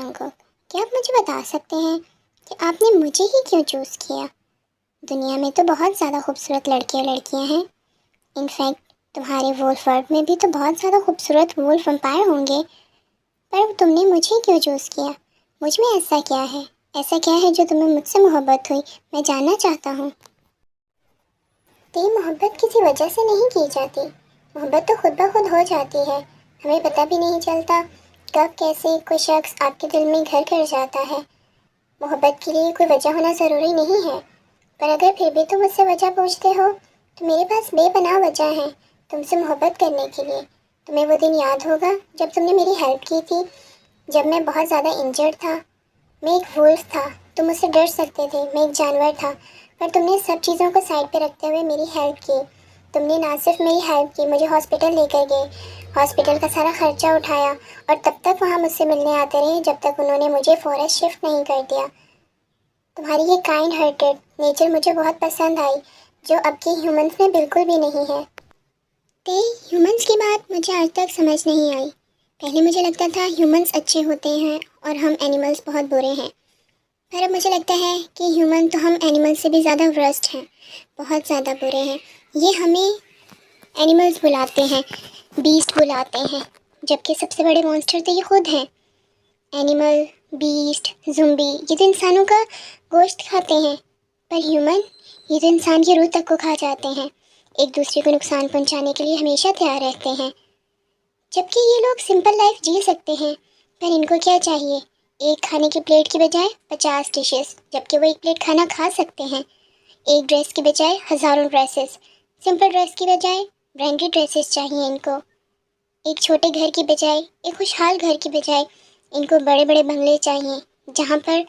جنگکوک، کیا آپ مجھے بتا سکتے ہیں کہ آپ نے مجھے ہی کیوں چوز کیا؟ دنیا میں تو بہت زیادہ خوبصورت لڑکے اور لڑکیاں ہیں. انفیکٹ تمہارے وولف ورلڈ میں بھی تو بہت زیادہ خوبصورت وولف ویمپائر ہوں گے، پر تم نے مجھے کیوں چوز کیا؟ مجھ میں ایسا کیا ہے؟ ایسا کیا ہے جو تمہیں مجھ سے محبت ہوئی؟ میں جاننا چاہتا ہوں. محبت کسی وجہ سے نہیں کی جاتی، محبت تو خود بخود ہو جاتی ہے. ہمیں پتہ بھی نہیں چلتا کب کیسے کوئی شخص آپ کے دل میں گھر کر جاتا ہے. محبت کے لیے کوئی وجہ ہونا ضروری نہیں ہے، پر اگر پھر بھی تم مجھ سے وجہ پوچھتے ہو تو میرے پاس بے پناہ وجہ ہے تم سے محبت کرنے کے لیے. تمہیں وہ دن یاد ہوگا جب تم نے میری ہیلپ کی تھی، جب میں بہت زیادہ انجرڈ تھا. میں ایک وولف تھا، تم مجھ سے ڈر سکتے تھے، میں ایک جانور تھا، پر تم نے سب چیزوں کو سائڈ پہ رکھتے ہوئے میری ہیلپ کی. تم نے نہ صرف میری ہیلپ کی، مجھے ہاسپٹل لے کر گئے، ہاسپٹل کا سارا خرچہ اٹھایا، اور تب تک وہاں مجھ سے ملنے آتے رہے جب تک انہوں نے مجھے فورسٹ شفٹ نہیں کر دیا. تمہاری یہ کائنڈ ہارٹیڈ نیچر مجھے بہت پسند آئی، جو اب کی ہیومنس میں بالکل بھی نہیں ہے. ہیومنس کی بات مجھے آج تک سمجھ نہیں آئی. پہلے مجھے لگتا تھا ہیومنس اچھے ہوتے ہیں اور ہم اینیملس بہت برے ہیں، پر اب مجھے لگتا ہے کہ ہیومن تو ہم اینیملس سے بھی زیادہ ورسٹ ہیں، بہت زیادہ برے ہیں. یہ ہمیں اینیملس بلاتے ہیں، بیسٹ بلاتے ہیں، جبکہ سب سے بڑے مونسٹر تو یہ خود ہیں. اینیمل، بیسٹ، زمبی، یہ تو انسانوں کا گوشت کھاتے ہیں، پر ہیومن یہ تو انسان کی روح تک کو کھا جاتے ہیں، ایک دوسرے کو نقصان پہنچانے کے لیے ہمیشہ تیار رہتے ہیں. جبکہ یہ لوگ سمپل لائف جی سکتے ہیں، پر ان کو کیا چاہیے؟ ایک کھانے کی پلیٹ کی بجائے 50 ڈشز، جبکہ وہ ایک پلیٹ کھانا کھا سکتے ہیں. ایک ڈریس کی بجائے ہزاروں ڈریسز، سمپل ڈریس کی بجائے برانڈیڈ ڈریسز چاہیے ان کو. ایک چھوٹے گھر کی بجائے، ایک خوشحال گھر کی بجائے ان کو بڑے بڑے بنگلے چاہیے، جہاں پر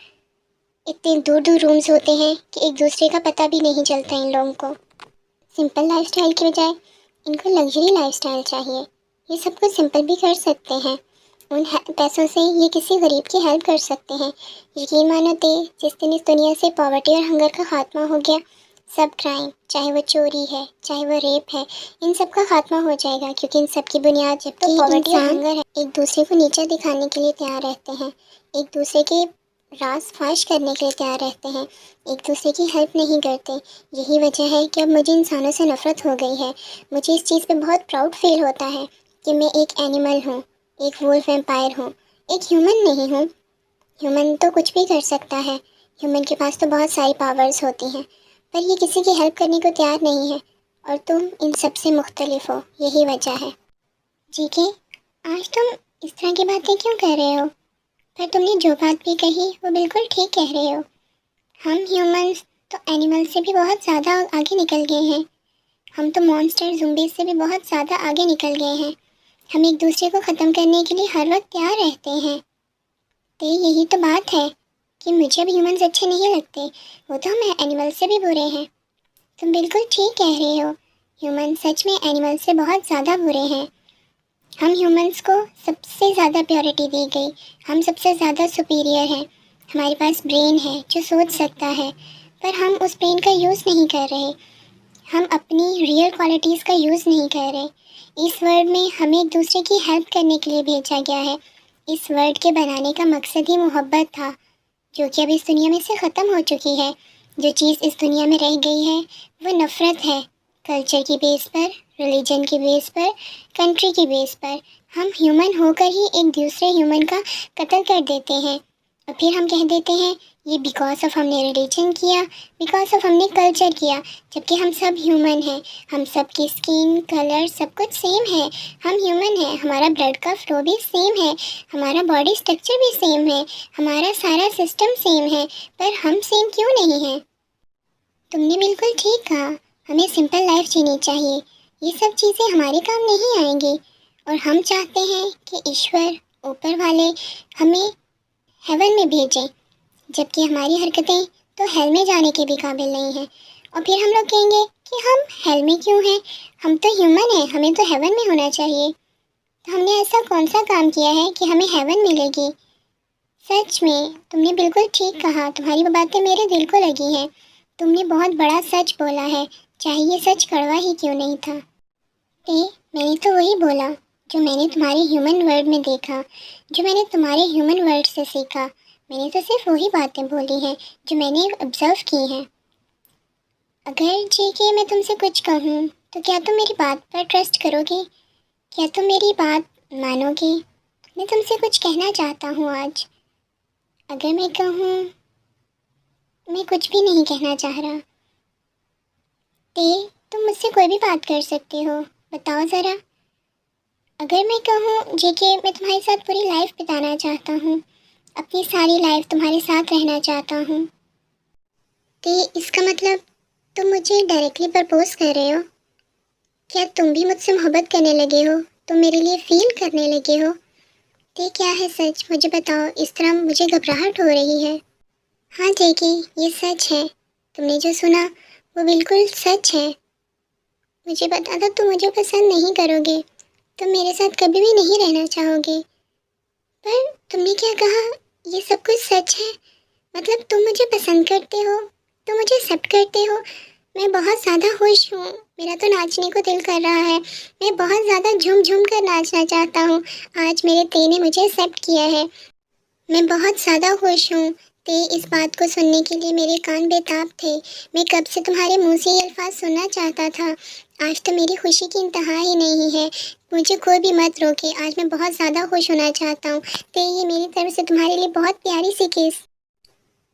اتنے دور دور رومز ہوتے ہیں کہ ایک دوسرے کا پتہ بھی نہیں چلتا ان لوگوں کو. سمپل لائف سٹائل کی بجائے ان کو لگژری لائف سٹائل چاہیے. یہ سب کچھ سمپل بھی کر سکتے ہیں، ان پیسوں سے یہ کسی غریب کی ہیلپ کر سکتے ہیں. یقین مانو جس دن اس دنیا سے پاورٹی اور ہنگر کا خاتمہ ہو گیا، سب کرائم، چاہے وہ چوری ہے، چاہے وہ ریپ ہے، ان سب کا خاتمہ ہو جائے گا، کیونکہ ان سب کی بنیاد جب کہ پاورٹی اور ہنگر ہے. ایک دوسرے کو نیچا دکھانے کے لیے تیار رہتے ہیں، ایک دوسرے کے راز فاش کرنے کے لیے تیار رہتے ہیں، ایک دوسرے کی ہیلپ نہیں کرتے. یہی وجہ ہے کہ اب مجھے انسانوں سے نفرت ہو گئی ہے. مجھے اس چیز پہ بہت پراؤڈ فیل ہوتا ہے کہ میں ایک اینیمل ہوں، ایک وولف ویمپائر ہوں، ایک ہیومن نہیں ہوں. ہیومن تو کچھ بھی کر سکتا ہے، ہیومن کے پاس تو بہت ساری پاورز ہوتی ہیں، پر یہ کسی کی ہیلپ کرنے کو تیار نہیں ہے، اور تم ان سب سے مختلف ہو، یہی وجہ ہے. جی کہ آج تم اس طرح کی باتیں کیوں کہہ رہے ہو؟ پر تم نے جو بات بھی کہی وہ بالکل ٹھیک کہہ رہے ہو. ہم ہیومنس تو اینیمل سے بھی بہت زیادہ آگے نکل گئے ہیں، ہم تو مونسٹر زمبیز سے بھی بہت زیادہ آگے نکل گئے ہیں. ہم ایک دوسرے کو ختم کرنے کے لیے ہر وقت تیار رہتے ہیں. تو یہی تو بات ہے کہ مجھے اب ہیومنس اچھے نہیں لگتے، وہ تو ہم اینیمل سے بھی برے ہیں. تم بالکل ٹھیک کہہ رہے ہو، ہیومن سچ میں اینیمل سے بہت زیادہ برے ہیں. ہم ہیومنس کو سب سے زیادہ پیورٹی دی گئی، ہم سب سے زیادہ سپیریئر ہیں. ہمارے پاس برین ہے جو سوچ سکتا ہے، پر ہم اس برین کا یوز نہیں کر رہے، ہم اپنی ریئل کوالٹیز کا یوز نہیں کر رہے. اس ورلڈ میں ہمیں ایک دوسرے کی ہیلپ کرنے کے لیے بھیجا گیا ہے. اس ورلڈ کے بنانے کا مقصد ہی محبت تھا، جو کہ اب اس دنیا میں سے ختم ہو چکی ہے. جو چیز اس دنیا میں رہ گئی ہے وہ نفرت ہے، کلچر کی بیس پر، ریلیجن کی بیس پر، کنٹری کی بیس پر. ہم ہیومن ہو کر ہی ایک دوسرے ہیومن کا قتل کر دیتے ہیں، اور پھر ہم کہہ دیتے ہیں یہ بیکاز آف ہم نے ریلیجن کیا، بیکاز آف ہم نے کلچر کیا، جبکہ ہم سب ہیومن ہیں. ہم سب کی اسکن کلر سب کچھ سیم ہے، ہم ہیومن ہیں، ہمارا بلڈ کا فلو بھی سیم ہے، ہمارا باڈی اسٹرکچر بھی سیم ہے، ہمارا سارا سسٹم سیم ہے، پر ہم سیم کیوں نہیں ہیں؟ تم نے بالکل ٹھیک کہا، ہمیں سمپل لائف جینی چاہیے. یہ سب چیزیں ہمارے کام نہیں آئیں گی، اور ہم چاہتے ہیں کہ ایشور اوپر والے ہمیں ہیون میں بھیجیں، جبکہ ہماری حرکتیں تو ہیل میں جانے کے بھی قابل نہیں ہیں. اور پھر ہم لوگ کہیں گے کہ ہم ہیل میں کیوں ہیں، ہم تو ہیومن ہیں، ہمیں تو ہیون میں ہونا چاہیے. تو ہم نے ایسا کون سا کام کیا ہے کہ ہمیں ہیون ملے گی؟ سچ میں تم نے بالکل ٹھیک کہا، تمہاری وہ باتیں میرے دل کو لگی ہیں. تم نے بہت بڑا سچ بولا ہے، چاہے یہ سچ کڑوا ہی کیوں نہیں تھا. میں نے تو وہی بولا جو میں نے تمہارے ہیومن ورڈ میں دیکھا، جو میں نے تمہارے ہیومن ورڈ سے سیکھا، میں نے تو صرف وہی باتیں بولی ہیں جو میں نے آبزرو کی ہیں۔ اگر جی کہ میں تم سے کچھ کہوں تو کیا تم میری بات پر ٹرسٹ کرو گی؟ کیا تم میری بات مانو گی؟ میں تم سے کچھ کہنا چاہتا ہوں آج۔ اگر میں کہوں میں کچھ بھی نہیں کہنا چاہ رہا، تم مجھ سے کوئی بھی بات کر سکتے ہو، بتاؤ ذرا۔ اگر میں کہوں جی کہ میں تمہارے ساتھ پوری لائف بتانا چاہتا ہوں، اپنی ساری لائف تمہارے ساتھ رہنا چاہتا ہوں، اس کا مطلب تم مجھے ڈائریکٹلی پرپوز کر رہے ہو؟ کیا تم بھی مجھ سے محبت کرنے لگے ہو؟ تم میرے لیے فیل کرنے لگے ہو؟ کیا ہے سچ؟ مجھے بتاؤ، اس طرح مجھے گھبراہٹ ہو رہی ہے۔ ہاں جیکی، یہ سچ ہے، تم نے جو سنا وہ بالکل سچ ہے۔ مجھے پتا تھا تم مجھے پسند نہیں کرو گے، تم میرے ساتھ کبھی بھی نہیں رہنا چاہو گے، پر تم نے کیا کہا یہ سب کچھ سچ ہے؟ مطلب تم مجھے پسند کرتے ہو، تم مجھے ایکسیپٹ کرتے ہو۔ میں بہت زیادہ خوش ہوں، میرا تو ناچنے کو دل کر رہا ہے، میں بہت زیادہ جھوم جھوم کر ناچنا چاہتا ہوں۔ آج میرے تے نے مجھے ایکسیپٹ کیا ہے، میں بہت زیادہ خوش ہوں۔ اس بات کو سننے کے لیے میرے کان بےتاب تھے، میں کب سے تمہارے منہ سے یہ الفاظ سننا چاہتا تھا۔ آج تو میری خوشی کی انتہا ہی نہیں ہے، مجھے کوئی بھی مت روکے، آج میں بہت زیادہ خوش ہونا چاہتا ہوں۔ یہ میری طرف سے تمہارے لیے بہت پیاری سی کس۔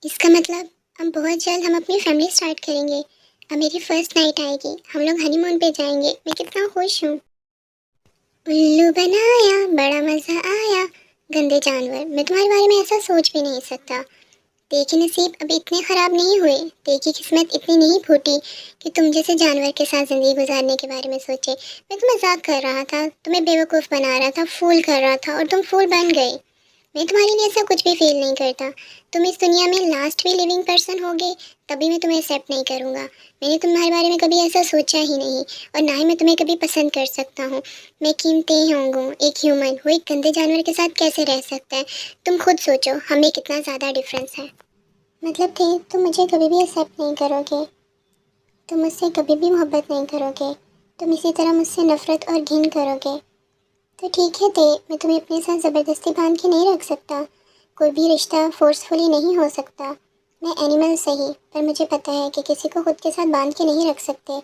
اس کا مطلب اب بہت جلد ہم اپنی فیملی سٹارٹ کریں گے، اب میری فرسٹ نائٹ آئے گی، ہم لوگ ہنی مون پہ جائیں گے، میں کتنا خوش ہوں۔ الو بنایا بڑا مزہ آیا، گندے جانور، میں تمہارے بارے میں ایسا سوچ بھی نہیں سکتا۔ دیکھی نصیب اب اتنے خراب نہیں ہوئے، دیکھی قسمت اتنی نہیں پھوٹی کہ تم جیسے جانور کے ساتھ زندگی گزارنے کے بارے میں سوچے۔ میں تو مذاق کر رہا تھا، تمہیں بیوقوف بنا رہا تھا، فول کر رہا تھا، اور تم فول بن گئے۔ میں تمہارے لیے ایسا کچھ بھی فیل نہیں کرتا، تم اس دنیا میں لاسٹ بھی لیونگ پرسن ہوگے تبھی میں تمہیں ایکسیپٹ نہیں کروں گا۔ میں نے تمہارے بارے میں کبھی ایسا سوچا ہی نہیں، اور نہ ہی میں تمہیں کبھی پسند کر سکتا ہوں۔ میں قیمتی ہوں گوں، ایک ہیومن وہ ایک گندے جانور کے ساتھ کیسے رہ سکتا ہے؟ تم خود سوچو ہمیں کتنا زیادہ ڈفرینس ہے۔ مطلب تم مجھے کبھی بھی ایکسیپٹ نہیں کرو گے، تم مجھ سے کبھی بھی محبت نہیں کرو گے، تم اسی طرح مجھ سے نفرت اور گھن کرو گے۔ تو ٹھیک ہے میں تمہیں اپنے ساتھ زبردستی باندھ کے نہیں رکھ سکتا، کوئی بھی رشتہ فورسفلی نہیں ہو سکتا۔ میں اینیمل صحیح، پر مجھے پتہ ہے کہ کسی کو خود کے ساتھ باندھ کے نہیں رکھ سکتے۔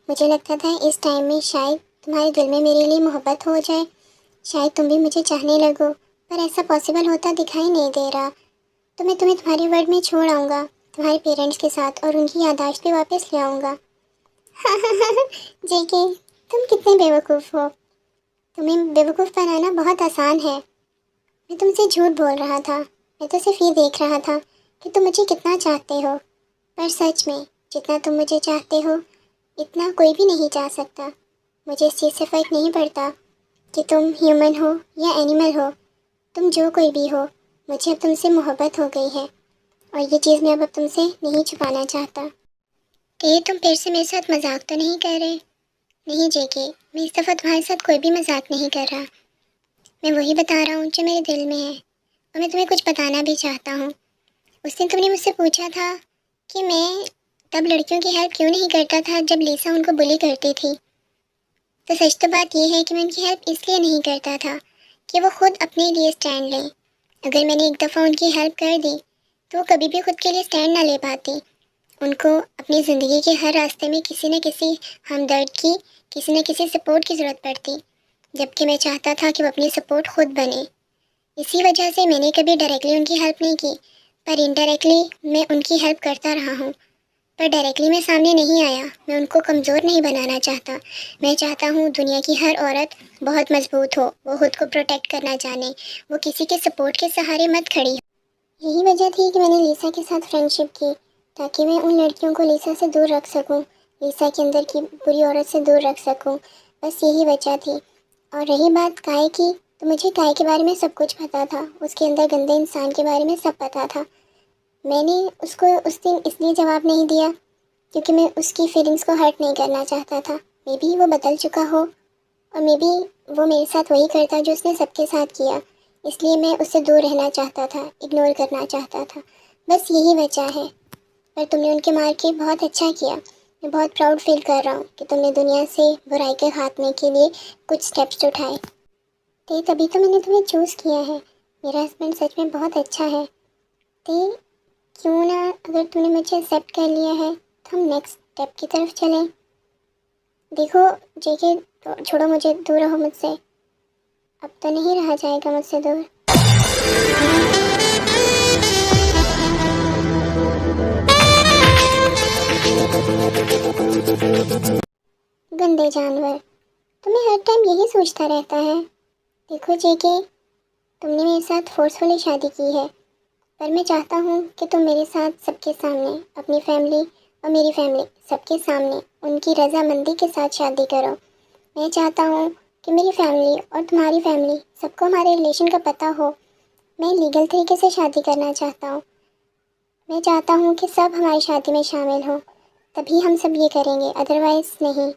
مجھے لگتا تھا اس ٹائم میں شاید تمہارے دل میں میرے لیے محبت ہو جائے، شاید تم بھی مجھے چاہنے لگو، پر ایسا پاسبل ہوتا دکھائی نہیں دے رہا۔ تو میں تمہیں تمہاری ورڈ میں چھوڑ آؤں گا، تمہارے پیرنٹس کے ساتھ، اور ان کی یادداشت بھی واپس لے آؤں گا۔ جی کہ تم کتنے بیوقوف ہو، تمہیں بیوقوف بنانا بہت آسان ہے۔ میں تم سے جھوٹ بول رہا تھا، میں تو صرف یہ دیکھ رہا تھا کہ تم مجھے کتنا چاہتے ہو، پر سچ میں جتنا تم مجھے چاہتے ہو اتنا کوئی بھی نہیں چاہ سکتا۔ مجھے اس چیز سے فرق نہیں پڑتا کہ تم ہیومن ہو یا اینیمل ہو، تم جو کوئی بھی ہو، مجھے اب تم سے محبت ہو گئی ہے، اور یہ چیز میں اب تم سے نہیں چھپانا چاہتا۔ تم پھر سے میرے ساتھ مذاق تو نہیں کر رہے؟ نہیں جے کے، میں اس دفعہ تمہارے ساتھ کوئی بھی مذاق نہیں کر رہا، میں وہی بتا رہا ہوں جو میرے دل میں ہے، اور میں تمہیں کچھ بتانا بھی چاہتا ہوں۔ اس دن تم نے مجھ سے پوچھا تھا کہ میں تب لڑکیوں کی ہیلپ کیوں نہیں کرتا تھا جب لیسا ان کو بلی کرتی تھی، تو سچ تو بات یہ ہے کہ میں ان کی ہیلپ اس لیے نہیں کرتا تھا کہ وہ خود اپنے لیے اسٹینڈ لیں۔ اگر میں نے ایک دفعہ ان کی ہیلپ کر دی تو وہ کبھی بھی خود کے لیے اسٹینڈ نہ لے پاتی، ان کو اپنی زندگی کے ہر راستے میں کسی نہ کسی ہمدرد کی، کسی نہ کسی سپورٹ کی ضرورت پڑتی، جبکہ میں چاہتا تھا کہ وہ اپنی سپورٹ خود بنے۔ اسی وجہ سے میں نے کبھی ڈائریکٹلی ان کی ہیلپ نہیں کی، پر انڈائریکٹلی میں ان کی ہیلپ کرتا رہا ہوں، پر ڈائریکٹلی میں سامنے نہیں آیا۔ میں ان کو کمزور نہیں بنانا چاہتا، میں چاہتا ہوں دنیا کی ہر عورت بہت مضبوط ہو، وہ خود کو پروٹیکٹ کرنا جانے، وہ کسی کے سپورٹ کے سہارے مت کھڑی ہو۔ یہی وجہ تھی کہ میں نے لیسا کے ساتھ فرینڈشپ کی، تاکہ میں ان لڑکیوں کو لیسا سے دور رکھ سکوں، لیسا کے اندر کی بری عورت سے دور رکھ سکوں، بس یہی وجہ تھی۔ اور رہی بات کائے کی، تو مجھے کائے کے بارے میں سب کچھ پتہ تھا، اس کے اندر گندے انسان کے بارے میں سب پتہ تھا۔ میں نے اس کو اس دن اس لیے جواب نہیں دیا کیونکہ میں اس کی فیلنگس کو ہرٹ نہیں کرنا چاہتا تھا۔ مے بی وہ بدل چکا ہو، اور مے بی وہ میرے ساتھ وہی کرتا جو اس نے سب کے ساتھ کیا، اس لیے میں اس سے دور رہنا چاہتا تھا، اگنور کرنا چاہتا تھا، بس یہی وجہ ہے۔ پر تم نے ان کے مار کے بہت اچھا کیا، میں بہت پراؤڈ فیل کر رہا ہوں کہ تم نے دنیا سے برائی کے خاتمے کے لیے کچھ سٹیپس اٹھائے۔ تے تبھی تو میں نے تمہیں چوز کیا ہے. میرا ہسبینڈ سچ میں بہت اچھا ہے. تے کیوں نہ اگر تم نے مجھے ایکسیپٹ کر لیا ہے تو ہم نیکسٹ اسٹیپ کی طرف چلیں. دیکھو جے کے چھوڑو مجھے، دور رہو مجھ سے. اب تو نہیں رہا جائے گا مجھ سے دور. گندے جانور، تمہیں ہر ٹائم یہی سوچتا رہتا ہے. دیکھو جے کے، تم نے میرے ساتھ فورسفلی شادی کی ہے، پر میں چاہتا ہوں کہ تم میرے ساتھ سب کے سامنے، اپنی فیملی اور میری فیملی سب کے سامنے ان کی رضامندی کے ساتھ شادی کرو. میں چاہتا ہوں کہ میری فیملی اور تمہاری فیملی سب کو ہمارے ریلیشن کا پتہ ہو. میں لیگل طریقے سے شادی کرنا چاہتا ہوں. میں چاہتا ہوں کہ سب ہماری شادی میں شامل ہوں، تبھی ہم سب یہ کریں گے، ادروائز نہیں.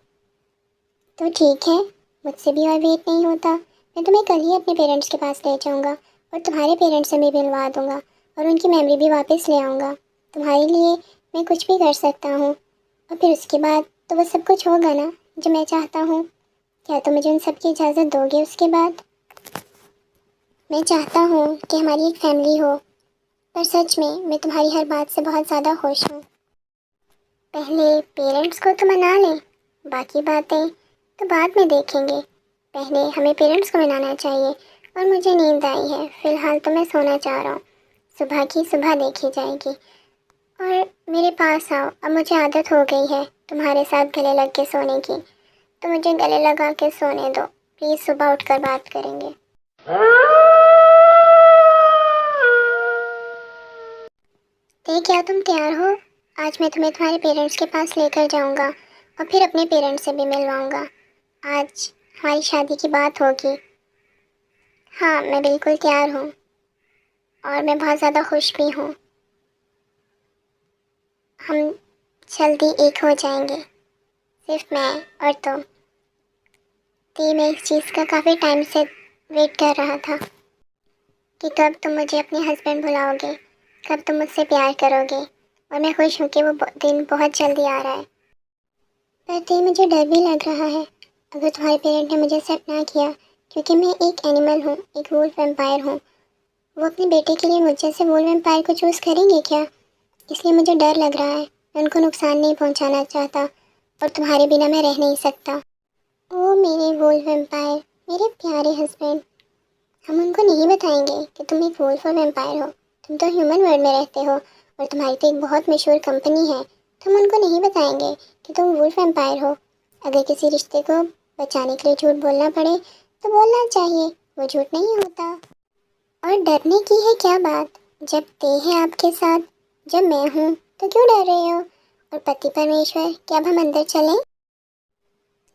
تو ٹھیک ہے، مجھ سے بھی اور ویٹ نہیں ہوتا. میں تمہیں کل ہی اپنے پیرنٹس کے پاس لے جاؤں گا اور تمہارے پیرنٹس سے بھی ملوا دوں گا اور ان کی میموری بھی واپس لے آؤں گا. تمہارے لیے میں کچھ بھی کر سکتا ہوں. اور پھر اس کے بعد تو وہ سب کچھ ہوگا نا جو میں چاہتا ہوں. کیا تم مجھے ان سب کی اجازت دو گے؟ اس کے بعد میں چاہتا ہوں کہ ہماری ایک فیملی ہو. پر سچ میں تمہاری ہر بات سے بہت زیادہ خوش ہوں. پہلے پیرنٹس کو تو منا لیں، باقی باتیں تو بعد میں دیکھیں گے. پہلے ہمیں پیرنٹس کو منانا چاہیے. اور مجھے نیند آئی ہے، فی الحال تو میں سونا چاہ رہا ہوں. صبح کی صبح دیکھی جائے گی. اور میرے پاس آؤ، اب مجھے عادت ہو گئی ہے تمہارے ساتھ گلے لگ کے سونے کی، تو مجھے گلے لگا کے سونے دو پلیز. صبح اٹھ کر بات کریں گے. کیا تم تیار ہو؟ آج میں تمہیں تمہارے پیرنٹس کے پاس لے کر جاؤں گا اور پھر اپنے پیرنٹس سے بھی ملواؤں گا. آج ہماری شادی کی بات ہوگی. ہاں میں بالکل تیار ہوں اور میں بہت زیادہ خوش بھی ہوں. ہم جلدی ایک ہو جائیں گے، صرف میں اور تم. میں اس چیز کا کافی ٹائم سے ویٹ کر رہا تھا کہ کب تم مجھے اپنے ہسبینڈ بلاؤ گے، کب تم مجھ سے پیار کرو گے. اور میں خوش ہوں کہ وہ دن بہت جلدی آ رہا ہے. پر مجھے ڈر بھی لگ رہا ہے اگر تمہارے پیرنٹ نے مجھے ایکسیپٹ نہ کیا، کیونکہ میں ایک اینیمل ہوں، ایک وولف ویمپائر ہوں. وہ اپنے بیٹے کے لیے مجھ جیسے وولف ویمپائر کو چوز کریں گے کیا؟ اس لیے مجھے ڈر لگ رہا ہے. میں ان کو نقصان نہیں پہنچانا چاہتا اور تمہارے بنا میں رہ نہیں سکتا. او میرے وولف ویمپائر، میرے پیارے ہسبینڈ، ہم ان کو نہیں بتائیں گے کہ تم ایک وولف اور ویمپائر ہو. تم تو ہیومن ورلڈ میں رہتے ہو اور تمہاری تو ایک بہت مشہور کمپنی ہے. تو ہم ان کو نہیں بتائیں گے کہ تم وولف ویمپائر ہو. اگر کسی رشتے کو بچانے کے لیے جھوٹ بولنا پڑے تو بولنا چاہیے، وہ جھوٹ نہیں ہوتا. اور ڈرنے کی ہے کیا بات؟ جب تے ہے آپ کے ساتھ، جب میں ہوں تو کیوں ڈر رہے ہو؟ اور پتی پرمیشور، کیا اب ہم اندر چلیں؟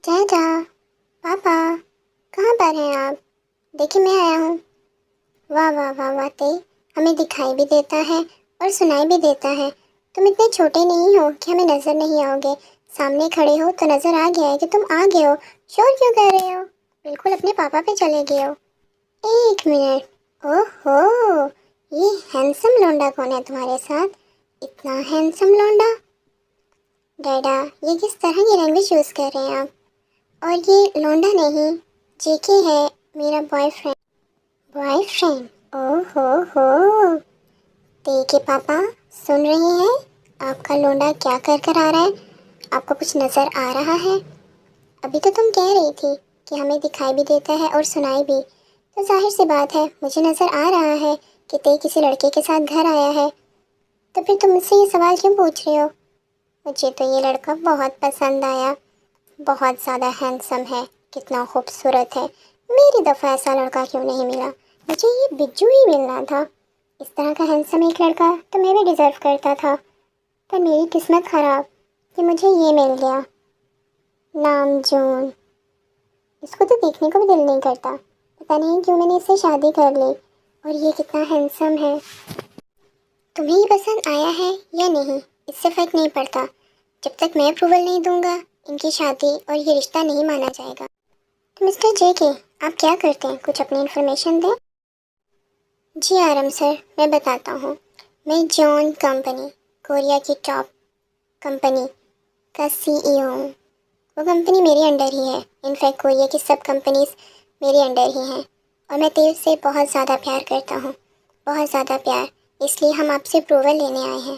جا پاپا، کہاں پر ہیں آپ؟ دیکھیں میں آیا ہوں. واہ واہ واہ واہ تے، ہمیں دکھائی بھی دیتا ہے اور سنائی بھی دیتا ہے. تم اتنے چھوٹے نہیں ہو کہ ہمیں نظر نہیں آؤ گے. سامنے کھڑے ہو تو نظر آ گیا ہے کہ تم آ گئے ہو. شور کیوں کر رہے ہو؟ بالکل اپنے پاپا پہ چلے گئے ہو. ایک منٹ، اوہ ہو، یہ ہینسم لونڈا کون ہے تمہارے ساتھ؟ اتنا ہینسم لونڈا؟ ڈیڈا، یہ کس طرح کی لینگویج یوز کر رہے ہیں آپ؟ اور یہ لونڈا نہیں، جے کے ہے، میرا بوائے فرینڈ. Boyfriend? اوہ ہو. کے پاپا سن رہے ہیں آپ کا لونڈا کیا کر آ رہا ہے؟ آپ کو کچھ نظر آ رہا ہے؟ ابھی تو تم کہہ رہی تھی کہ ہمیں دکھائی بھی دیتا ہے اور سنائی بھی. تو ظاہر سی بات ہے مجھے نظر آ رہا ہے کہ تے کسی لڑکے کے ساتھ گھر آیا ہے. تو پھر تم مجھ سے یہ سوال کیوں پوچھ رہے ہو؟ مجھے تو یہ لڑکا بہت پسند آیا، بہت زیادہ ہینڈسم ہے، کتنا خوبصورت ہے. میری دفعہ ایسا لڑکا کیوں نہیں ملا؟ مجھے یہ بجو ہی ملنا تھا. اس طرح کا ہینڈسم ایک لڑکا تو میں بھی ڈیزرو کرتا تھا. پر میری قسمت خراب کہ مجھے یہ مل گیا. نام جون. اس کو تو دیکھنے کو بھی دل نہیں کرتا. پتہ نہیں کیوں میں نے اس سے شادی کر لی. اور یہ کتنا ہینڈسم ہے. تمہیں یہ پسند آیا ہے یا نہیں، اس سے فرق نہیں پڑتا. جب تک میں اپروول نہیں دوں گا ان کی شادی اور یہ رشتہ نہیں مانا جائے گا. تو مسٹر جے کے، آپ کیا کرتے ہیں؟ کچھ اپنی انفارمیشن دیں. جی آرم سر، میں بتاتا ہوں. میں جون کمپنی، کوریا کی ٹاپ کمپنی کا CEO ہوں. وہ کمپنی میرے انڈر ہی ہے. انفیکٹ کوریا کی سب کمپنیز میرے انڈر ہی ہیں. اور میں تیل سے بہت زیادہ پیار کرتا ہوں، بہت زیادہ پیار، اس لیے ہم آپ سے اپروول لینے آئے ہیں۔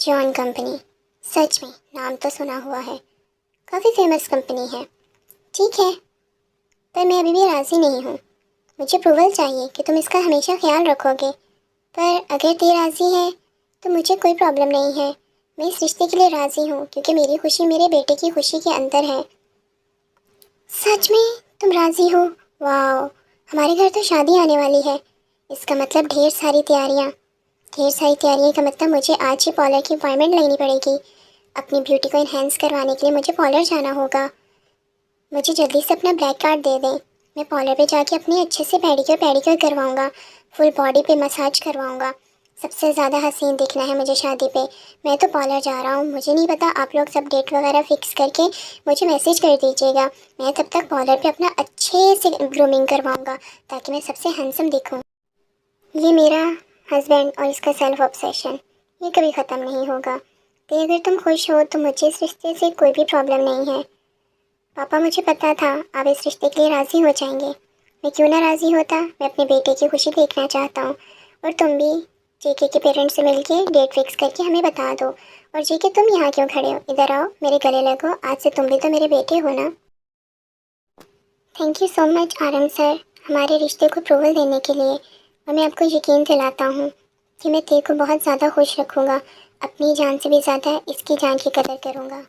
جان کمپنی، سچ میں نام تو سنا ہوا ہے، کافی فیمس کمپنی ہے۔ ٹھیک ہے، پر میں ابھی بھی راضی نہیں ہوں، مجھے اپروول چاہیے کہ تم اس کا ہمیشہ خیال رکھو گے۔ پر اگر تے راضی ہے تو مجھے کوئی پرابلم نہیں ہے، میں اس رشتے کے لیے راضی ہوں کیونکہ میری خوشی میرے بیٹے کی خوشی کے اندر ہے۔ سچ میں تم راضی ہو؟ واو، ہمارے گھر تو شادی آنے والی ہے، اس کا مطلب ڈھیر ساری تیاریاں کا مطلب مجھے آج ہی پارلر کی اپائنٹمنٹ لینی پڑے گی۔ اپنی بیوٹی کو انہینس کروانے کے لیے مجھے پارلر جانا ہوگا۔ مجھے جلدی سے اپنا بلیک کارڈ دے دیں، میں پارلر پہ جا کے اپنے اچھے سے پیڈیکیور کرواؤں گا، فل باڈی پہ مساج کرواؤں گا۔ سب سے زیادہ حسین دکھنا ہے مجھے شادی پہ۔ میں تو پارلر جا رہا ہوں، مجھے نہیں پتا، آپ لوگ سب ڈیٹ وغیرہ فکس کر کے مجھے میسیج کر دیجیے گا۔ میں تب تک پارلر پہ اپنا اچھے سے گرومنگ کرواؤں گا تاکہ میں سب سے ہینسم دکھوں۔ یہ میرا ہسبینڈ اور اس کا سیلف آبسیشن، یہ کبھی ختم نہیں ہوگا۔ تو اگر تم خوش ہو تو مجھے اس رشتے سے کوئی بھی پرابلم نہیں ہے۔ پاپا مجھے پتا تھا آپ اس رشتے کے لیے راضی ہو جائیں گے، میں کیوں نہ راضی ہوتا، میں اپنے بیٹے کی خوشی دیکھنا چاہتا ہوں۔ اور تم بھی جے کے پیرنٹس سے مل کے ڈیٹ فکس کر کے ہمیں بتا دو۔ اور جے کے تم یہاں کیوں کھڑے ہو، ادھر آؤ، میرے گلے لگو، آج سے تم بھی تو میرے بیٹے ہو نا۔ تھینک یو سو مچ آرم سر ہمارے رشتے کو اپروول دینے کے لیے، اور میں آپ کو یقین دلاتا ہوں کہ میں تے کو بہت زیادہ خوش رکھوں گا، اپنی جان سے بھی زیادہ اس کی جان کی قدر کروں گا۔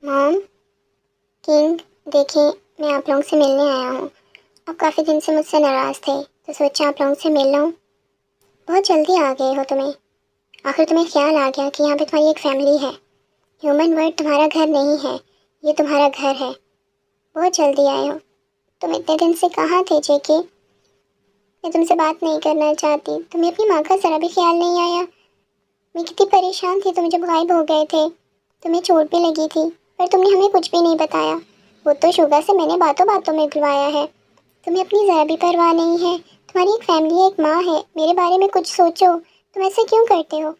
مام، کنگ، دیکھیں میں آپ لوگوں سے ملنے آیا ہوں۔ آپ کافی دن سے مجھ سے ناراض تھے تو سوچا آپ لوگوں سے مل لوں۔ بہت جلدی آ گئے ہو تمہیں، آخر تمہیں خیال آ گیا کہ یہاں پہ تمہاری ایک فیملی ہے۔ ہیومن ورلڈ تمہارا گھر نہیں ہے، یہ تمہارا گھر ہے۔ بہت جلدی آئے ہو۔ تم اتنے دن سے کہاں تھے جے کے؟ میں تم سے بات نہیں کرنا چاہتی، تمہیں اپنی ماں کا ذرا بھی خیال نہیں آیا؟ میں کتنی پریشان تھی، تم جب غائب ہو گئے تھے تمہیں چوٹ بھی لگی تھی، پر تم نے ہمیں کچھ بھی نہیں بتایا۔ وہ تو شوگا سے میں نے باتوں باتوں میں گلوایا ہے، تمہیں اپنی ذرا بھی پرواہ نہیں ہے۔ تمہاری ایک فیملی ہے، ایک ماں ہے، میرے بارے میں کچھ سوچو، تم ایسا کیوں کرتے ہو؟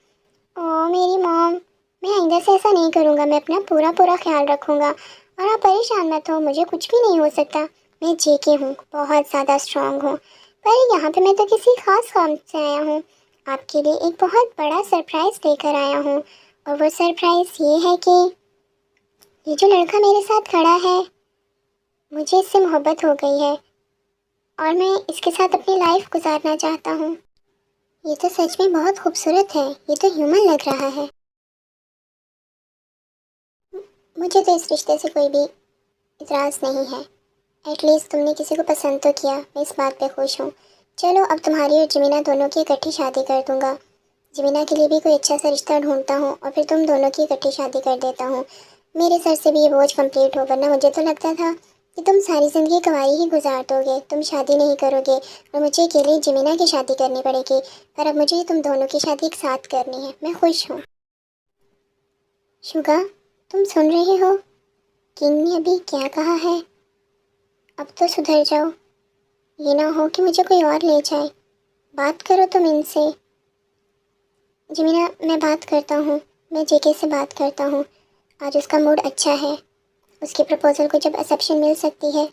میری مام، میں آئندہ سے ایسا نہیں کروں گا، میں اپنا پورا خیال رکھوں گا، اور آپ پریشان مت ہو، مجھے کچھ بھی نہیں ہو سکتا۔ میں جے کے ہوں، بہت زیادہ اسٹرانگ ہوں، پر یہاں پہ میں تو کسی خاص کام سے آیا ہوں، آپ کے لیے ایک بہت بڑا سرپرائز لے کر آیا ہوں۔ اور وہ سرپرائز یہ ہے کہ یہ جو لڑکا میرے ساتھ کھڑا ہے، مجھے اس سے محبت ہو گئی ہے اور میں اس کے ساتھ اپنی لائف گزارنا چاہتا ہوں۔ یہ تو سچ میں بہت خوبصورت ہے، یہ تو ہیومن لگ رہا ہے۔ مجھے تو اس رشتے سے کوئی بھی اعتراض نہیں ہے، ایٹ لیسٹ تم نے کسی کو پسند تو کیا، میں اس بات پہ خوش ہوں۔ چلو اب تمہاری اور جمینا دونوں کی اکٹھی شادی کر دوں گا، جمینا کے لیے بھی کوئی اچھا سا رشتہ ڈھونڈتا ہوں اور پھر تم دونوں کی اکٹھی شادی کر دیتا ہوں۔ میرے سر سے بھی یہ بوجھ کمپلیٹ ہو، ورنہ مجھے تو لگتا تھا کہ تم ساری زندگی کنواری ہی گزار دو گے، تم شادی نہیں کرو گے اور مجھے اکیلے جمینا کی شادی کرنی پڑے گی، پر اب مجھے تم دونوں کی شادی ایک ساتھ کرنی ہے، میں خوش ہوں۔ شوگا، تم سن رہے ہو کنگ نے ابھی کیا کہا ہے؟ اب تو سدھر جاؤ، یہ نہ ہو کہ مجھے کوئی اور لے جائے، بات کرو تم ان سے۔ جمینا، میں بات کرتا ہوں، میں جے کے سے بات کرتا ہوں، آج اس کا موڈ اچھا ہے، اس کے پرپوزل کو جب ایکسیپشن مل سکتی ہے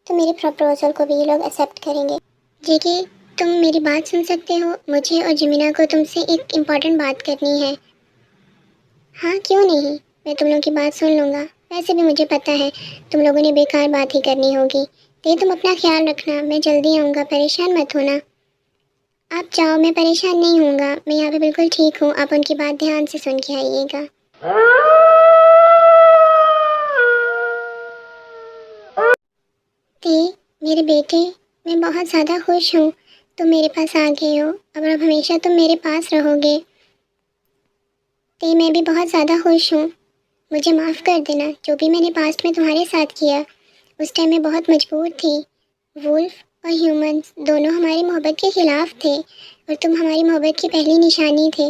تو میری پرپوزل کو بھی یہ لوگ ایکسیپٹ کریں گے۔ جے کے، تم میری بات سن سکتے ہو، مجھے اور جمینا کو تم سے ایک امپورٹنٹ بات کرنی ہے۔ ہاں کیوں نہیں، میں تم لوگوں کی بات سن لوں گا، ویسے بھی مجھے پتہ ہے تم لوگوں نے بیکار بات ہی کرنی ہوگی، تو تم اپنا خیال رکھنا، میں جلدی آؤں گا، پریشان مت ہونا۔ آپ جاؤ، میں پریشان نہیں ہوں گا، میں یہاں پہ بالکل ٹھیک ہوں، آپ ان کی بات دھیان سے سن کے آئیے گا۔ تے، میرے بیٹے، میں بہت زیادہ خوش ہوں تم میرے پاس آ گئے ہو، اور اب ہمیشہ تم میرے پاس رہو گے۔ تے، میں بھی بہت زیادہ خوش ہوں، مجھے معاف کر دینا، جو بھی میں نے پاسٹ میں تمہارے ساتھ کیا، اس ٹائم میں بہت مجبور تھی، وولف اور ہیومنز دونوں ہماری محبت کے خلاف تھے، اور تم ہماری محبت کی پہلی نشانی تھے،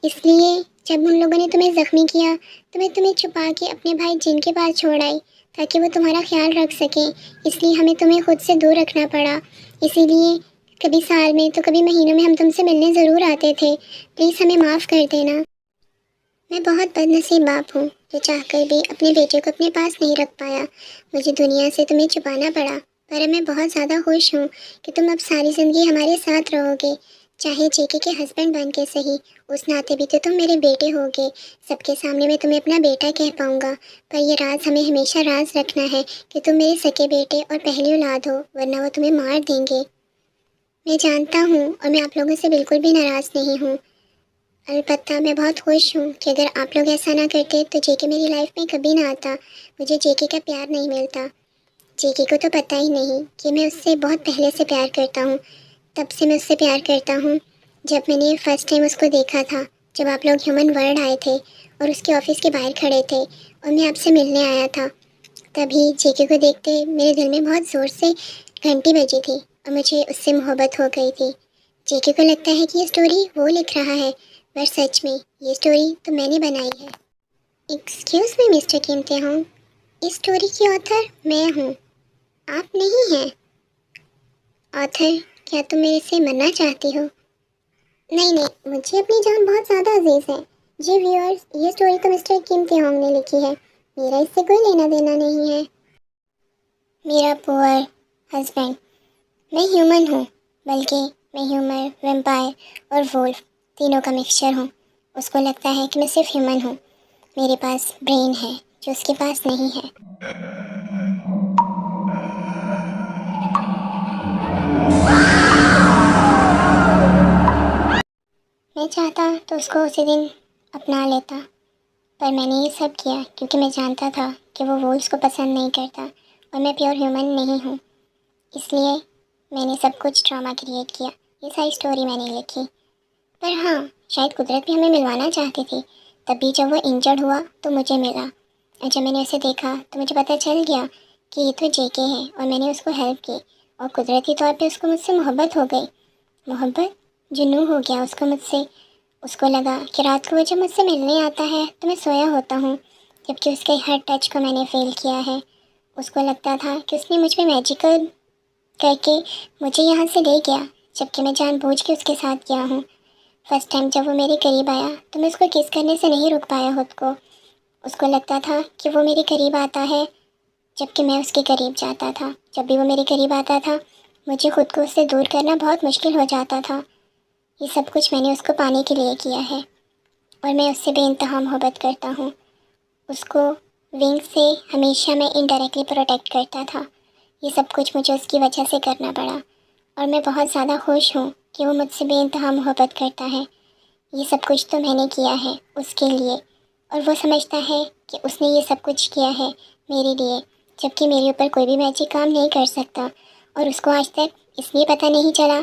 اس لیے جب ان لوگوں نے تمہیں زخمی کیا تو میں تمہیں چھپا کے اپنے بھائی جن کے پاس چھوڑ آئی تاکہ وہ تمہارا خیال رکھ سکیں، اس لیے ہمیں تمہیں خود سے دور رکھنا پڑا، اسی لیے کبھی سال میں تو کبھی مہینوں میں ہم تم سے ملنے ضرور آتے تھے، پلیز ہمیں معاف کر دینا۔ میں بہت بد نصیب باپ ہوں، جو چاہ کر بھی اپنے بیٹے کو اپنے پاس نہیں رکھ پایا۔ مجھے دنیا سے تمہیں چھپانا پڑا، پر میں بہت زیادہ خوش ہوں کہ تم اب ساری زندگی ہمارے ساتھ رہو گے، چاہے جیکے کے ہسبینڈ بن کے صحیح۔ اس ناطے بھی تو تم میرے بیٹے ہوگے، سب کے سامنے میں تمہیں اپنا بیٹا کہہ پاؤں گا، پر یہ راز ہمیں ہمیشہ راز رکھنا ہے کہ تم میرے سکے بیٹے اور پہلی اولاد ہو، ورنہ وہ تمہیں مار دیں گے۔ میں جانتا ہوں اور میں آپ لوگوں سے بالکل بھی ناراض نہیں ہوں، البتہ میں بہت خوش ہوں کہ اگر آپ لوگ ایسا نہ کرتے تو جیکے میری لائف میں کبھی نہ آتا، مجھے جیکے کا پیار نہیں ملتا۔ جیکے کو تو پتہ ہی نہیں کہ میں اس سے بہت پہلے سے پیار کرتا ہوں، تب سے میں اس سے پیار کرتا ہوں جب میں نے فرسٹ ٹائم اس کو دیکھا تھا، جب آپ لوگ ہیومن ورلڈ آئے تھے اور اس کے آفس کے باہر کھڑے تھے اور میں آپ سے ملنے آیا تھا، تبھی جیکے کو دیکھتے میرے دل میں بہت زور سے گھنٹی بجی تھی اور مجھے اس سے محبت ہو گئی تھی۔ جیکے کو لگتا ہے کہ یہ سٹوری وہ لکھ رہا ہے، پر سچ میں یہ سٹوری تو میں نے بنائی ہے۔ ایکسکیوز می مسٹر قیمتی ہوں، اس سٹوری کی آتھر میں ہوں، آپ نہیں ہیں۔ آتھر، کیا تم میرے سے مرنا چاہتی ہو؟ نہیں نہیں، مجھے اپنی جان بہت زیادہ عزیز ہے۔ جی ویورز، یہ سٹوری تو مسٹر قیمتی ہانگ نے لکھی ہے، میرا اس سے کوئی لینا دینا نہیں ہے۔ میرا پور ہسبینڈ، میں ہیومن ہوں، بلکہ میں ہیومن، ویمپائر اور وولف تینوں کا مکسچر ہوں۔ اس کو لگتا ہے کہ میں صرف ہیومن ہوں، میرے پاس برین ہے جو اس کے پاس نہیں ہے۔ میں چاہتا تو اس کو اسی دن اپنا لیتا، پر میں نے یہ سب کیا کیونکہ میں جانتا تھا کہ وہ وولفز کو پسند نہیں کرتا اور میں پیور ہیومن نہیں ہوں، اس لیے میں نے سب کچھ ڈرامہ کریٹ کیا، یہ ساری سٹوری میں نے لکھی۔ پر ہاں، شاید قدرت بھی ہمیں ملوانا چاہتی تھی، تب بھی جب وہ انجرڈ ہوا تو مجھے ملا، اور جب میں نے اسے دیکھا تو مجھے پتہ چل گیا کہ یہ تو جے کے ہے، اور میں نے اس کو ہیلپ کی اور قدرتی طور پہ اس کو مجھ سے محبت ہو گئی۔ محبت؟ جنوں ہو گیا اس کو مجھ سے۔ اس کو لگا کہ رات کو وہ جب مجھ سے ملنے آتا ہے تو میں سویا ہوتا ہوں، جبکہ اس کے ہر ٹچ کو میں نے فیل کیا ہے۔ اس کو لگتا تھا کہ اس نے مجھ پہ میجیکل کر کے مجھے یہاں سے لے گیا، جبکہ میں جان بوجھ کے اس کے ساتھ گیا ہوں۔ فرسٹ ٹائم جب وہ میرے قریب آیا تو میں اس کو کس کرنے سے نہیں رک پایا خود کو۔ اس کو لگتا تھا کہ وہ میرے قریب آتا ہے جبکہ میں اس کے قریب جاتا تھا، جب بھی وہ میرے قریب آتا تھا مجھے خود کو اس سے دور کرنا بہت مشکل ہو جاتا تھا۔ یہ سب کچھ میں نے اس کو پانے کے لیے کیا ہے، اور میں اس سے بے انتہا محبت کرتا ہوں۔ اس کو ونگ سے ہمیشہ میں انڈائریکٹلی پروٹیکٹ کرتا تھا، یہ سب کچھ مجھے اس کی وجہ سے کرنا پڑا، اور میں بہت زیادہ خوش ہوں کہ وہ مجھ سے بے انتہا محبت کرتا ہے۔ یہ سب کچھ تو میں نے کیا ہے اس کے لیے، اور وہ سمجھتا ہے کہ اس نے یہ سب کچھ کیا ہے میرے لیے، جبکہ میرے اوپر کوئی بھی میجک کام نہیں کر سکتا، اور اس کو آج تک اس لیے پتہ نہیں چلا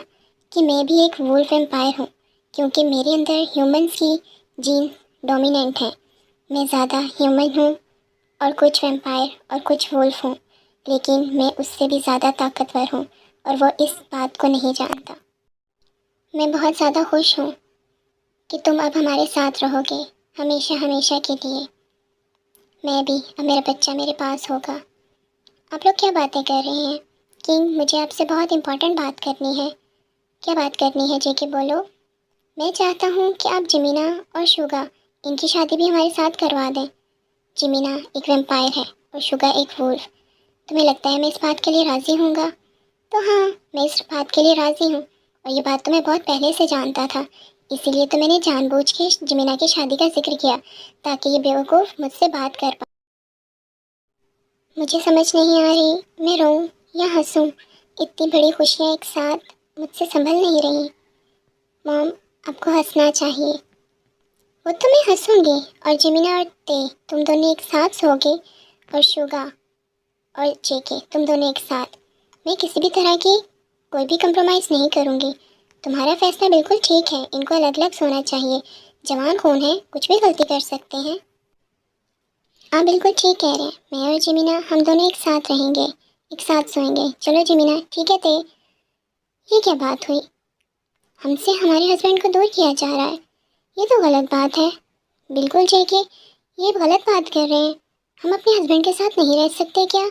کہ میں بھی ایک وولف ویمپائر ہوں، کیونکہ میرے اندر ہیومنس کی جین ڈومیننٹ ہیں۔ میں زیادہ ہیومن ہوں اور کچھ ویمپائر اور کچھ وولف ہوں، لیکن میں اس سے بھی زیادہ طاقتور ہوں، اور وہ اس بات کو نہیں جانتا۔ میں بہت زیادہ خوش ہوں کہ تم اب ہمارے ساتھ رہو گے، ہمیشہ ہمیشہ کے لیے۔ میں بھی، اب میرا بچہ میرے پاس ہوگا۔ آپ لوگ کیا باتیں کر رہے ہیں؟ کنگ، مجھے آپ سے بہت امپورٹنٹ بات کرنی ہے۔ کیا بات کرنی ہے جے کے، بولو۔ میں چاہتا ہوں کہ آپ جمینا اور شوگا، ان کی شادی بھی ہمارے ساتھ کروا دیں۔ جمینا ایک ویمپائر ہے اور شوگا ایک وولف۔ تمہیں لگتا ہے میں اس بات کے لیے راضی ہوں گا؟ تو ہاں، میں اس بات کے لیے راضی ہوں، اور یہ بات تو میں بہت پہلے سے جانتا تھا، اسی لیے تو میں نے جان بوجھ کے جمینا کی شادی کا ذکر کیا تاکہ یہ بیوقوف مجھ سے بات کر پائے۔ مجھے سمجھ نہیں آ رہی میں روؤں یا ہنسوں، اتنی بڑی خوشیاں ایک ساتھ مجھ سے سنبھل نہیں رہی۔ مام، آپ کو ہنسنا چاہیے۔ وہ تو میں ہنسوں گی، اور جمینا اور تم دونوں ایک ساتھ سو گے، اور شوگا اور جے کے تم دونوں ایک ساتھ۔ میں کسی بھی طرح کی کوئی بھی کمپرومائز نہیں کروں گی۔ تمہارا فیصلہ بالکل ٹھیک ہے، ان کو الگ الگ سونا چاہیے، جوان خون ہے، کچھ بھی غلطی کر سکتے ہیں۔ آپ بالکل ٹھیک کہہ رہے ہیں، میں اور جمینا ہم دونوں ایک ساتھ رہیں گے، ایک ساتھ سوئیں گے۔ چلو جمینا، ٹھیک ہے تے؟ یہ کیا بات ہوئی؟ ہم سے ہمارے ہسبینڈ کو دور کیا جا رہا ہے، یہ تو غلط بات ہے۔ بالکل جے کے، یہ غلط بات کر رہے ہیں، ہم اپنے ہسبینڈ کے ساتھ نہیں رہ سکتے کیا؟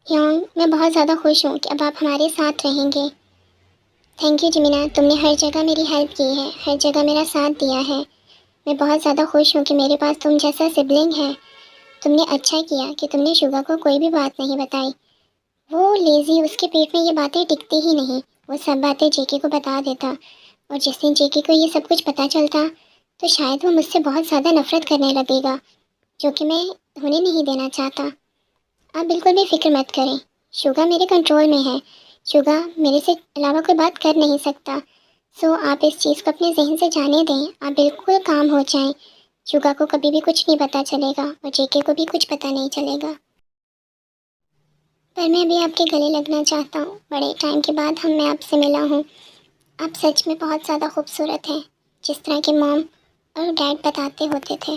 یونگ، میں بہت زیادہ خوش ہوں کہ اب آپ ہمارے ساتھ رہیں گے۔ تھینک یو جمینا، تم نے ہر جگہ میری ہیلپ کی ہے، ہر جگہ میرا ساتھ دیا ہے۔ میں بہت زیادہ خوش ہوں کہ میرے پاس تم جیسا سبلنگ ہے۔ تم نے اچھا کیا کہ تم نے شوگا کو کوئی بھی بات نہیں بتائی۔ وہ لیزی، اس کے پیٹ میں یہ باتیں ٹکتی ہی نہیں، وہ سب باتیں جے کے کو بتا دیتا، اور جس دن جے کے کو یہ سب کچھ پتہ چلتا تو شاید وہ مجھ سے بہت زیادہ نفرت کرنے لگے گا، جو کہ میں ہونے نہیں دینا چاہتا۔ آپ بالکل بھی فکر مت کریں، شوگا میرے کنٹرول میں ہے، شوگا میرے سے علاوہ کوئی بات کر نہیں سکتا۔ سو آپ اس چیز کو اپنے ذہن سے جانے دیں، آپ بالکل کام ہو جائیں۔ شوگا کو کبھی بھی کچھ نہیں پتہ چلے گا اور جے کے کو بھی کچھ پتہ نہیں چلے گا۔ پر میں بھی آپ کے گلے لگنا چاہتا ہوں، بڑے ٹائم کے بعد میں آپ سے ملا ہوں۔ آپ سچ میں بہت زیادہ خوبصورت ہیں، جس طرح کہ موم اور ڈیڈ بتاتے ہوتے تھے۔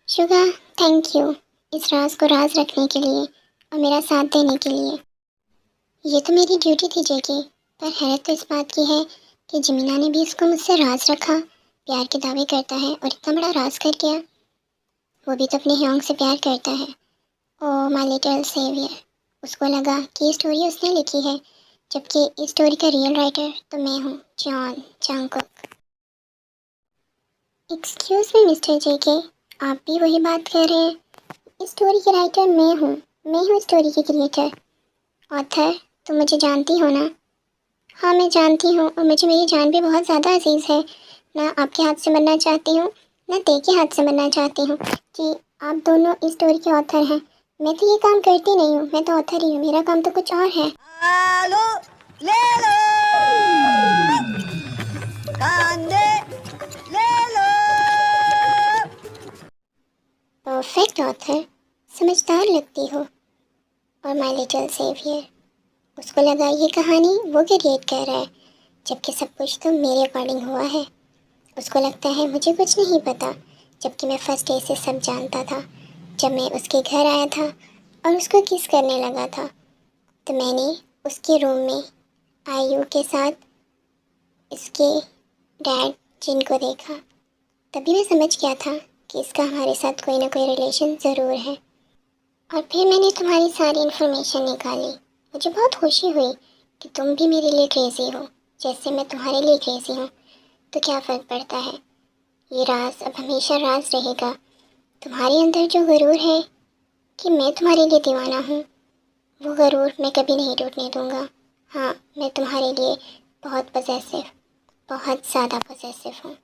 شوگا، تھینک یو اس راز کو راز رکھنے کے لیے اور میرا ساتھ دینے کے لیے۔ یہ تو میری ڈیوٹی تھی جے کے، پر حیرت تو اس بات کی ہے کہ جمینا نے بھی اس کو مجھ سے راز رکھا۔ پیار کے دعوے کرتا ہے اور اتنا بڑا راز کر گیا۔ وہ بھی تو اپنے ہیونگ سے پیار کرتا ہے۔ او مائی لٹل سیویئر، اس کو لگا کہ یہ اسٹوری اس نے لکھی ہے، جبکہ اس اسٹوری کا ریئل رائٹر تو میں ہوں، جان جنگکوک۔ ایکسکیوز می مسٹر جے کے، آپ بھی وہی بات کر رہے ہیں؟ اس اسٹوری کے رائٹر میں ہوں اسٹوری کی کریٹر، آتھر۔ تم مجھے جانتی ہو نا؟ ہاں میں جانتی ہوں، اور مجھے میری جان بھی بہت زیادہ عزیز ہے۔ نہ آپ کے ہاتھ سے مرنا چاہتی ہوں، نہ تے کے ہاتھ سے مرنا چاہتی ہوں کہ آپ دونوں اس اسٹوری کے آتھر ہیں۔ میں تو یہ کام کرتی نہیں ہوں، میں تو آتھر ہی ہوں، میرا کام تو کچھ اور ہے۔ آلو لے لو، کاندے لے لو۔ پرفیکٹ آتھر، سمجھدار لگتی ہو۔ اور مائی لٹل سیویئر، اس کو لگا یہ کہانی وہ کریٹ کر رہا ہے، جبکہ سب کچھ تو میرے اکارڈنگ ہوا ہے۔ اس کو لگتا ہے مجھے کچھ نہیں پتہ، جبکہ میں فرسٹ ڈے سے سب جانتا تھا۔ جب میں اس کے گھر آیا تھا اور اس کو کس کرنے لگا تھا، تو میں نے اس کے روم میں آئی یو کے ساتھ اس کے ڈیڈ جن کو دیکھا، تبھی میں سمجھ گیا تھا کہ اس کا ہمارے ساتھ کوئی نہ کوئی ریلیشن ضرور ہے۔ اور پھر میں نے تمہاری ساری انفارمیشن نکالی۔ مجھے بہت خوشی ہوئی کہ تم بھی میرے لیے کریزی ہو، جیسے میں تمہارے لیے کریزی ہوں۔ تو کیا فرق پڑتا ہے، یہ راز اب ہمیشہ راز رہے گا۔ تمہارے اندر جو غرور ہے کہ میں تمہارے لیے دیوانہ ہوں، وہ غرور میں کبھی نہیں ٹوٹنے دوں گا۔ ہاں، میں تمہارے لیے بہت پوزیسو، بہت زیادہ پوزیسو ہوں۔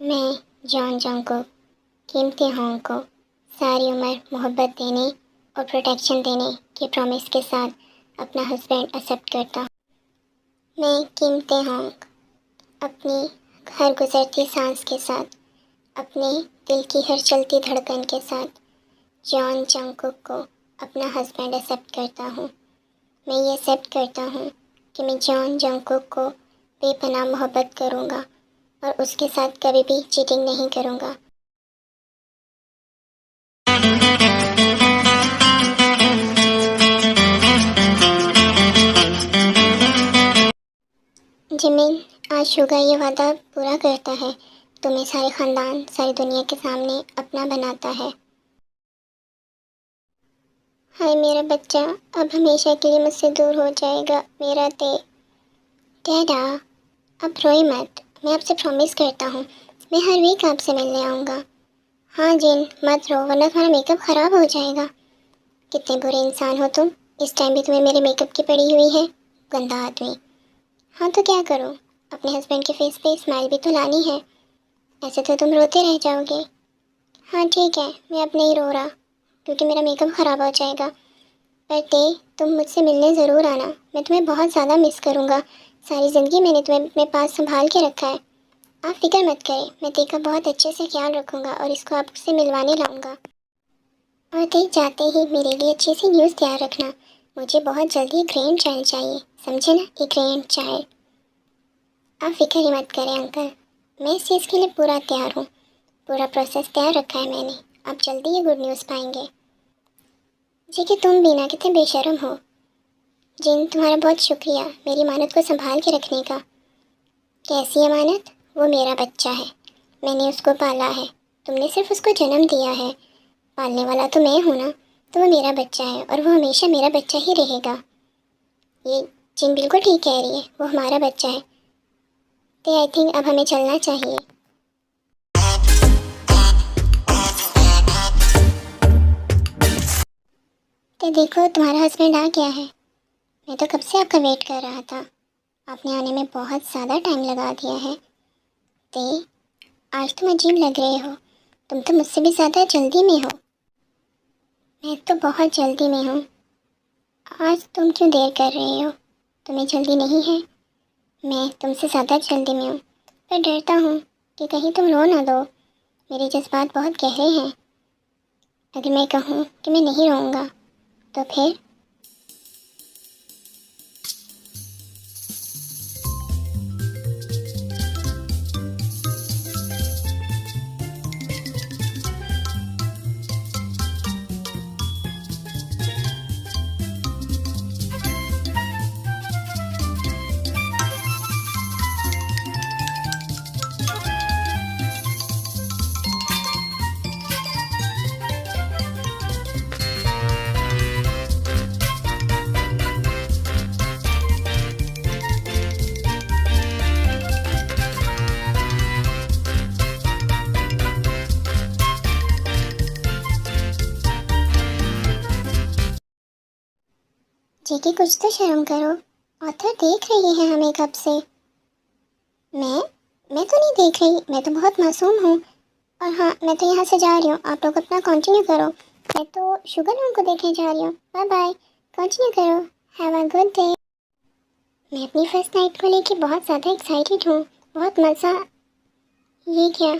میں جان جنگکوک کیم تے ہونگ کو ساری عمر محبت دینے اور پروٹیکشن دینے کے پرومس کے ساتھ اپنا ہسبینڈ ایکسیپٹ کرتا ہوں۔ میں کیم تے ہونگ اپنی ہر گزرتی سانس کے ساتھ، اپنے دل کی ہر چلتی دھڑکن کے ساتھ جان جنگکوک کو اپنا ہسبینڈ ایکسیپٹ کرتا ہوں۔ میں یہ ایکسیپٹ کرتا ہوں کہ میں جان جنگکوک کو بے پناہ محبت کروں گا اور اس کے ساتھ کبھی بھی چیٹنگ نہیں کروں گا۔ جمین، آج شوگا یہ وعدہ پورا کرتا ہے، تمہیں سارے خاندان، ساری دنیا کے سامنے اپنا بناتا ہے۔ ہائے میرا بچہ، اب ہمیشہ کے لیے مجھ سے دور ہو جائے گا، میرا ڈیڈا، اب روئی مت، میں آپ سے پرومس کرتا ہوں میں ہر ویک آپ سے ملنے آؤں گا۔ ہاں جن، مت رو ورنہ تمہارا میک اپ خراب ہو جائے گا۔ کتنے برے انسان ہو تم، اس ٹائم بھی تمہیں میرے میک اپ کی پڑی ہوئی ہے، گندا آدمی۔ ہاں تو کیا کروں، اپنے ہسبینڈ کے فیس پہ اسمائل بھی تو لانی ہے، ایسے تو تم روتے رہ جاؤ گے۔ ہاں ٹھیک ہے، میں اب نہیں رو رہا کیونکہ میرا میک اپ خراب ہو جائے گا، پر تم مجھ سے ملنے ضرور آنا، میں تمہیں بہت زیادہ مس کروں گا۔ ساری زندگی میں نے تمہیں اپنے پاس سنبھال کے رکھا ہے، آپ فکر مت کریں، میں کا بہت اچھے سے خیال رکھوں گا اور اس کو آپ سے ملوانے لاؤں گا۔ اور جاتے ہی میرے لیے اچھی سی نیوز تیار رکھنا، مجھے بہت جلدی ایک گرینڈ چائلڈ چاہیے، سمجھے نا، ایک گرینڈ چائلڈ۔ آپ فکر ہی مت کریں انکل، میں اس چیز کے لیے پورا تیار ہوں، پورا پروسیس تیار رکھا ہے میں نے، آپ جلدی یہ گڈ نیوز پائیں گے۔ جی کہ تم بھی نا کتنے بے شرم ہو، جن تمہارا بہت شکریہ میری امانت کو سنبھال کے رکھنے کا۔ کیسی امانت؟ وہ میرا بچہ ہے، میں نے اس کو پالا ہے، تم نے صرف اس کو جنم دیا ہے، پالنے والا تو میں ہوں نا، تو وہ میرا بچہ ہے اور وہ ہمیشہ میرا بچہ ہی رہے گا۔ یہ جن بالکل ٹھیک کہہ رہی ہے، وہ ہمارا بچہ ہے۔ تو آئی تھنک اب ہمیں چلنا چاہیے۔ تو دیکھو تمہارا ہسبینڈ آ گیا ہے، میں تو کب سے آپ کا ویٹ کر رہا تھا، آپ نے آنے میں بہت زیادہ ٹائم لگا دیا ہے۔ تے آج تم عجیب لگ رہے ہو، تم تو مجھ سے بھی زیادہ جلدی میں ہو۔ میں تو بہت جلدی میں ہوں، آج تم کیوں دیر کر رہے ہو؟ تمہیں جلدی نہیں ہے؟ میں تم سے زیادہ جلدی میں ہوں، پر ڈرتا ہوں کہ کہیں تم رو نہ دو، میرے جذبات بہت گہرے ہیں، اگر میں کہوں کہ میں نہیں رہوں گا تو پھر؟ جی کہ کچھ تو شرم کرو، آتھر دیکھ رہی ہے ہمیں کب سے۔ میں تو نہیں دیکھ رہی، میں تو بہت معصوم ہوں، اور ہاں میں تو یہاں سے جا رہی ہوں، آپ لوگ اپنا کنٹینیو کرو، میں تو شوگر لون کو دیکھنے جا رہی ہوں، بائے بائے، کنٹینیو کرو، ہیو اے گڈ ڈے۔ میں اپنی فرسٹ نائٹ کو لے کے بہت زیادہ ایکسائٹیڈ ہوں، بہت مزہ۔ یہ کیا؟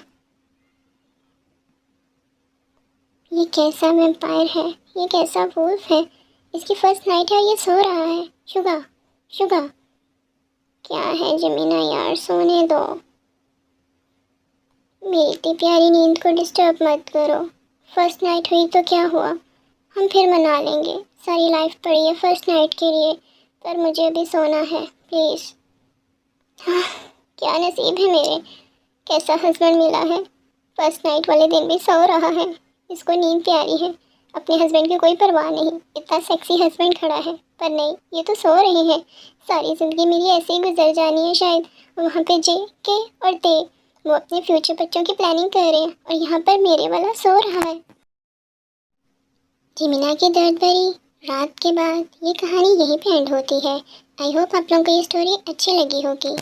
یہ کیسا ویمپائر ہے؟ یہ کیسا وولف ہے؟ اس کی فرسٹ نائٹ ہے اور یہ سو رہا ہے۔ شگا کیا ہے جمینا یار، سونے دو، میری اتنی پیاری نیند کو ڈسٹرب مت کرو۔ فرسٹ نائٹ ہوئی تو کیا ہوا، ہم پھر منا لیں گے، ساری لائف پڑی ہے فرسٹ نائٹ کے لیے، پر مجھے ابھی سونا ہے پلیز۔ کیا نصیب ہے میرے، کیسا ہسبینڈ ملا ہے، فرسٹ نائٹ والے دن بھی سو رہا ہے، اس کو نیند پیاری ہے، اپنے ہسبینڈ کی کوئی پرواہ نہیں، اتنا سیکسی ہسبینڈ کھڑا ہے، پر نہیں یہ تو سو رہے ہیں۔ ساری زندگی میری ایسے ہی گزر جانی ہے شاید، وہاں پہ جے کے اور دے وہ اپنے فیوچر بچوں کی پلاننگ کر رہے ہیں اور یہاں پر میرے والا سو رہا ہے۔ جمینا کی درد بھری رات کے بعد یہ کہانی یہیں پہ اینڈ ہوتی ہے۔ آئی ہوپ آپ لوگوں کو یہ اسٹوری اچھی لگی ہوگی۔